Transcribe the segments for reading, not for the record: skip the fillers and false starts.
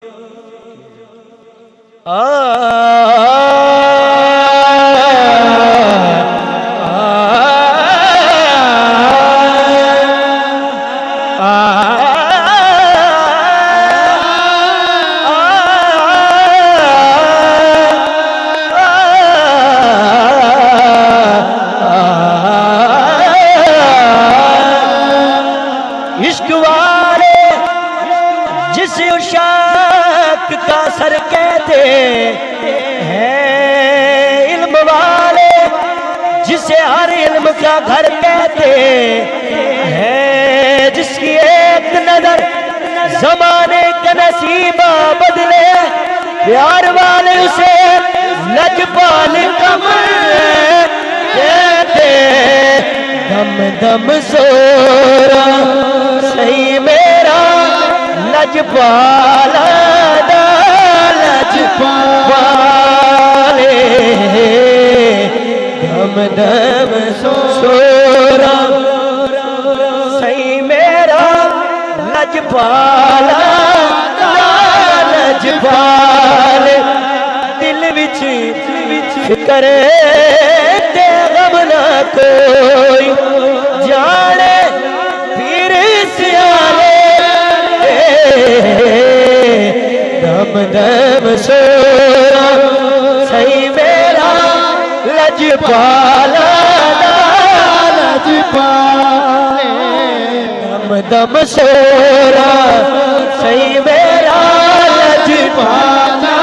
इश्क वाले जिस उशाक का सर कहते हैं, इल्म वाले जिसे हर इल्म का घर कहते हैं, जिसकी एक नजर जमाने का नसीबा बदले, प्यार वाले उसे लजपाल कमर कहते। दम दम सोरा सही मेरा लजपाला लजपाले, दम दम सोरा सही मेरा लजपाला लजपाले। दिल विच फिकर ते गम ना कोई जाने पीर सियाले, दम दम सोरा सही मेरा लजपाला लजपाले, दम दम सोरा सही मेरा लजपाला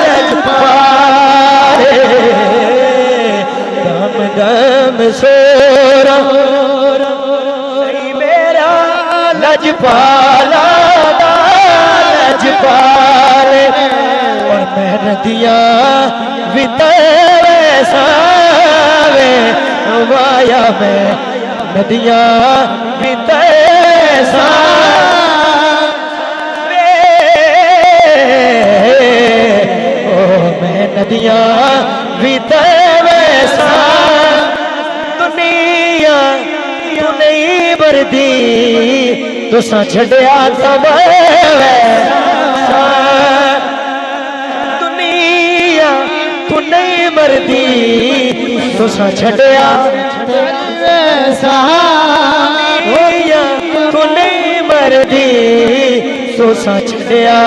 लजपाले, दम दम सोरा सही मेरा लजपाला लजपाले। और मैं नदियाँ भी तेरे सावे माया में, नदियाँ भी तेरे सावे, ओ मैं नदियाँ भी तेरे सावे। दुनिया तू नहीं भरदी तुसा छड़िया तवे, दुनिया तू नहीं मरदी तुसा छड़िया तू नहीं मरदी तुसा छड़िया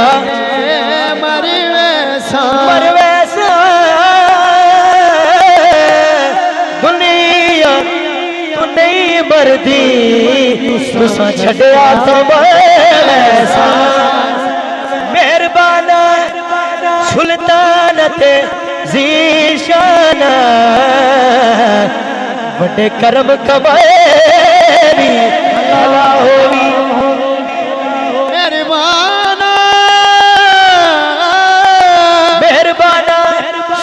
मर वैसा। दुनिया तू नहीं मरदी तुसा छड़िया वैसा। मेहरबाना सुल्तान ते ज़ीशाना बड़े करम कमाएरी अल्लाह होवी। मेहरबाना मेहरबाना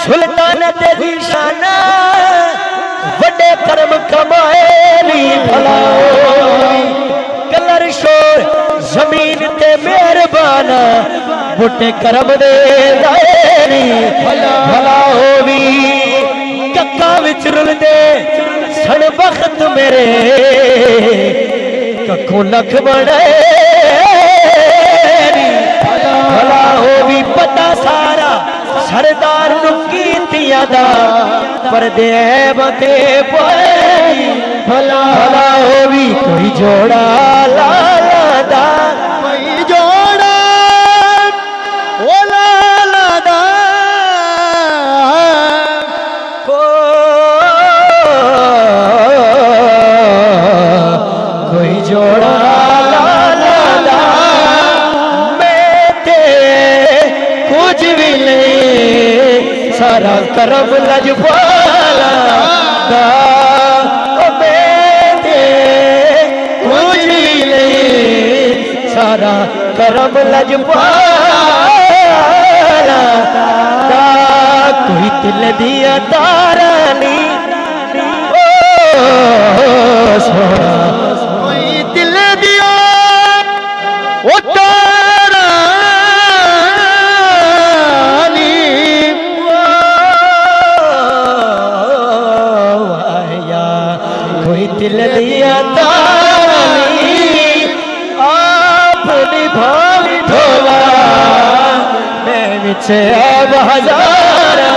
सुल्तान ते ज़ीशाना बड़े करम कमाएरी भला कलर शोर जमीन ते मेहरबाना बुटे करम दे दायरी भला होवी। कक्का विच रुल दे सन वक्त मेरे कक्खों लख बड़े भला होवी। पता सारा सरदार नु कीतियां दा पर दे बते पोई भला होवी। कोई जोड़ा लाला दा कोई जोड़ा ओ लाला दा कोई जोड़ा लाला दा। मैं ते कुछ भी नहीं सारा करम लजपाला दा। मैं ते कुछ भी नहीं सारा करम लजपाला दा। कोई दिल दिया तारा नी सोना कोई दिल दिया ओ तारा नी आया। कोई दिल दिया तारा नी आप निभावी ढोला विच ऐब हज़ारा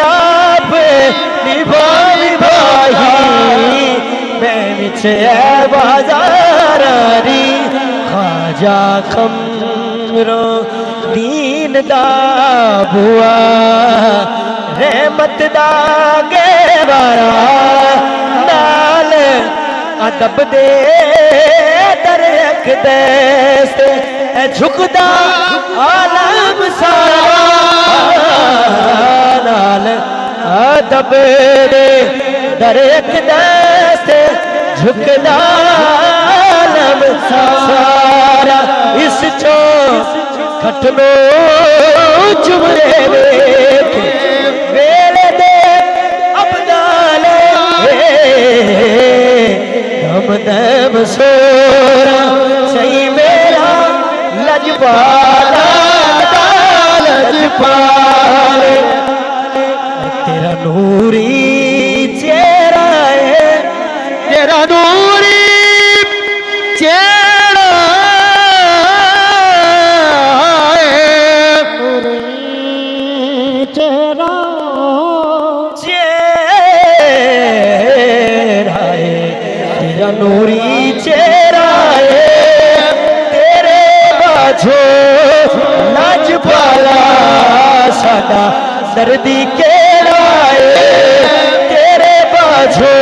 आप निभाई भाई मैं विच ऐब हज़ारा री ख्वाजा खमरो दीन दा बुआ रहमत दा गेवारा नाल अदब दे दर रख दे झुकदा आलम सारा नाल अदब दे दर रख दे झुकदा आलम सारा इस चो खटनो चुमरे वेख वेले दे अबदाले दम दम सोरा सही मेरा लजपाला लजपाल तेरा नूरी चेहरा है तेरा नूरी चेहरा नूरी चेहरा है तेरे बाझो लजपाला साडा दर्दी केड़ा है तेरे बाझो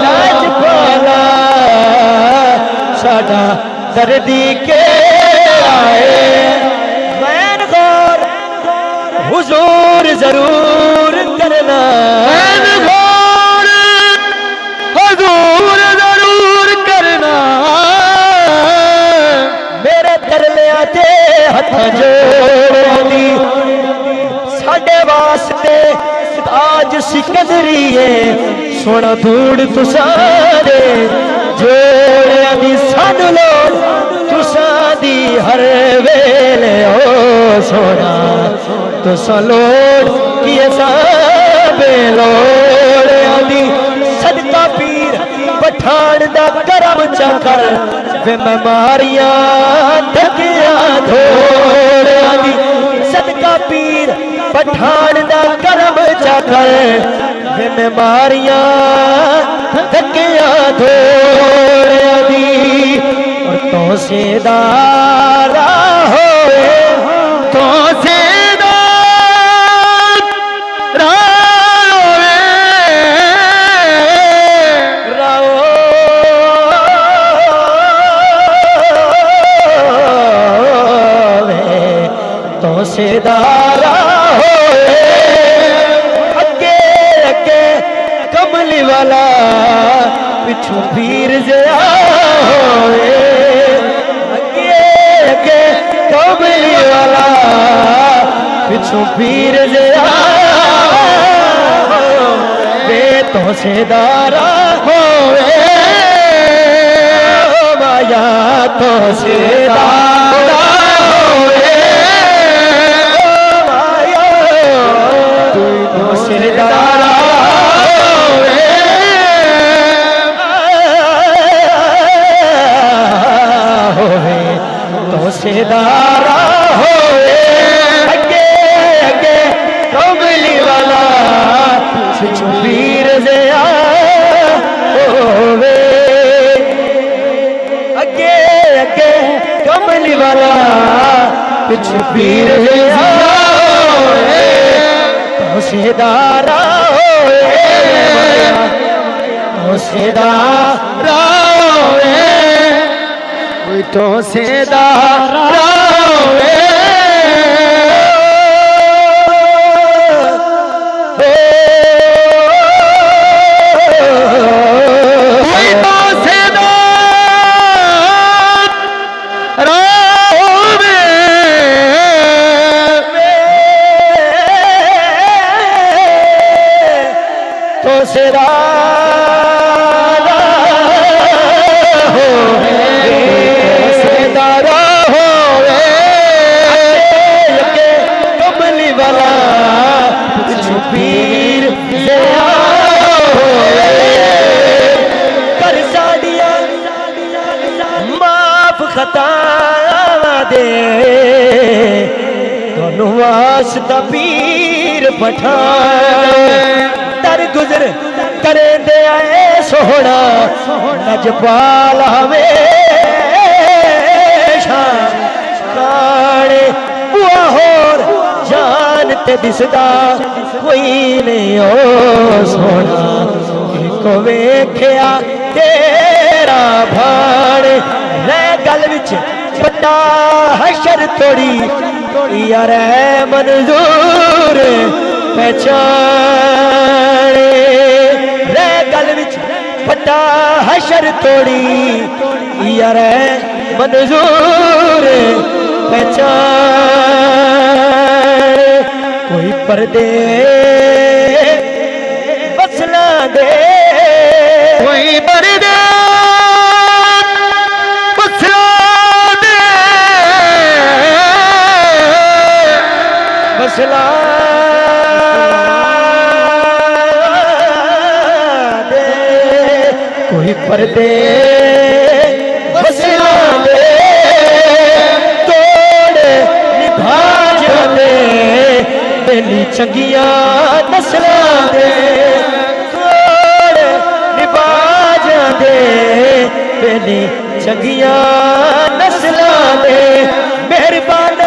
लजपाला साडा दर्दी केड़ा है मैं गौर हुजूर जरूर करना हथ जोड़ी साडे वास्ते आज सिकंदरी है सोना धूड़ तुसारे जोड़िया दी सानू लोड़ तुसा दी हर वेले ओ सोना तुसा लोड़ की साबे लोड़िया दी सदका पीर पठान दा करम चकर वे बीमारियां थकिया थोड़िया दी सदका पीर पठान दा करम चकर वे बीमारियां थकिया थोड़िया दी और तो से दारा होए तो से सेदारा होए अगे अगे कमली वाला पिछू पीर जया होए अगे अगे कमली वाला पिछू पीर जया वे तो सेदारा होए माया तो सेदारा सिरदारा होवे तो सिरदारा होवे अगे अगे कमली वाला पीर जया होवे अगे अगे कमली वाला पिछू पीर जया सेदारा होए तो सेदारा होए कोई तो सेदारा होए कोई तो सेदारा सेदारा होवे सेदारा होवे कमली वाला पीर कर साड़िया माफ खता दे तेनू वास्ता पीर पठान दर गुजर करे दे आए सोहना नजपाल हमेशा काले बुआ होर जान ते दिसदा कोई नहीं ओ सोना को वेख्या तेरा भाण रे गल विच बड़ा हशर तोड़ी यार मंजूर पहचान रे गल विच बड़ा हशर तोड़ी यार मंजूर पहचान कोई पर्दे बसला दे कोई पर्दे बसला दे बसला दे कोई पर्दे बसला दे तोड़ निभा दे बेली चंगिया नस्ला दे तोड़ निभा दे बेली चंगिया नस्ला दे मेहरबान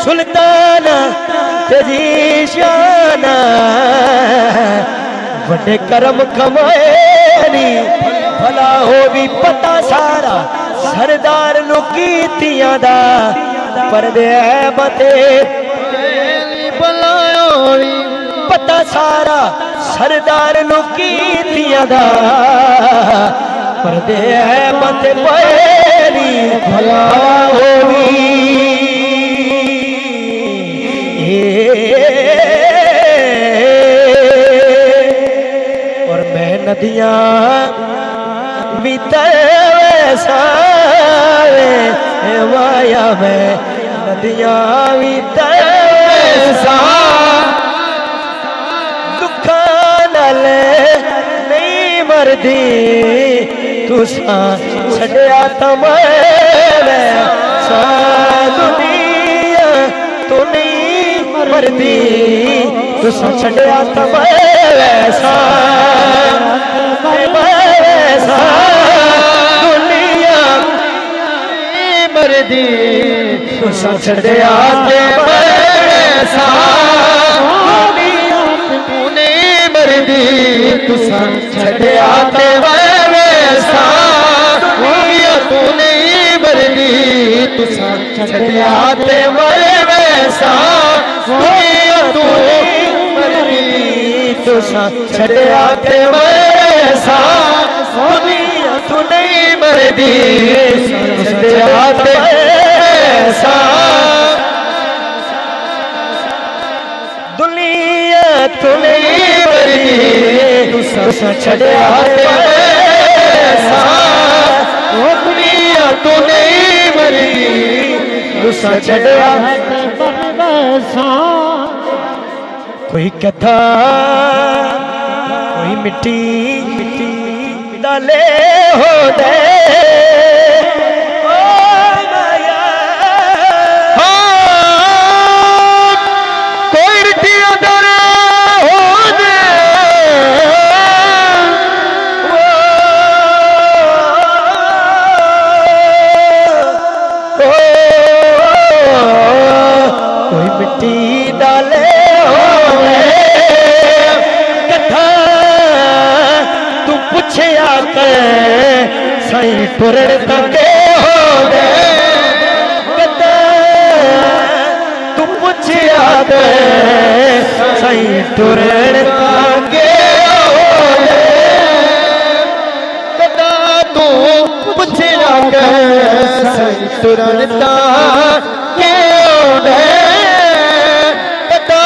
सुल्तान तेरी शान बड़े करम कमाए भला हो भी पता सारा सरदार नु कीतियां दा पर्दे बते पता सारा सरदार नु कीतियां दा पर्दे बते पैरी भला होवी और मैं नदियां भी तरसावे माया में नदियां भी तरसा दुखा नाल नहीं मरदी तुसा छड़िया तमैं सा दुनिया तू नहीं मरदी तुसा छड़िया तमैं सा दुनिया मरदी तुसा छड़िया सा तू नहीं मरदी तुसा छड़िया सा तू नहीं मरदी तुसा छड़िया सा तू मरदी तुसा छड़िया सा दुनिया तू नहीं मरदी सा दुनिया तू नहीं मरदी तुसा छड़िया सा दुनिया तू नहीं मरदी तुसा छड़िया कोई कथा कोई मिट्टी मिट्टी डाले हो दे कोई मिट्टी डाले हो दे कोई मिट्टी डाले पुछया कर सही टुरन तके हो दे तू पुछया कर सही टुरन तके हो दे कदा तू पुछया कर सही टुरन तके हो दे कदा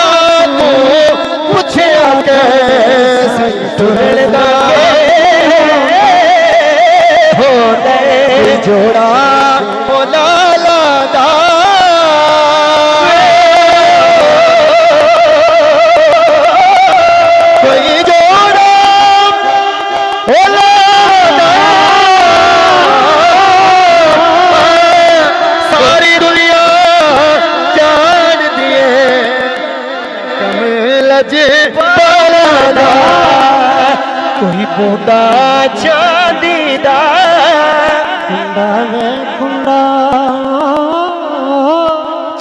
तू पुछया कर सही टुरन तके जोड़ा बोला लादा कोई जोड़ा बोला सारी दुनिया जान दी कोई बूंदा चांदी दा कुंडा वे कुंडा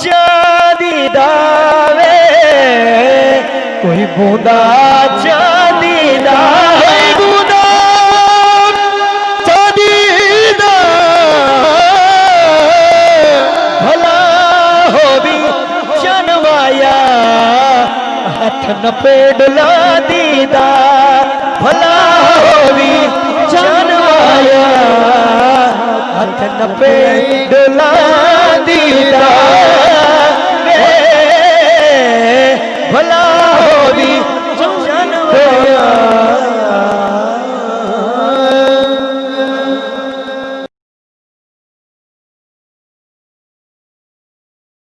चांदी दा वे कोई बूंदा चांदी दा बूंदा चांदी दा भला हो भी जनवाया हाथ न पेडला दीदा भला हो भी जनवाया हाथ न पेडला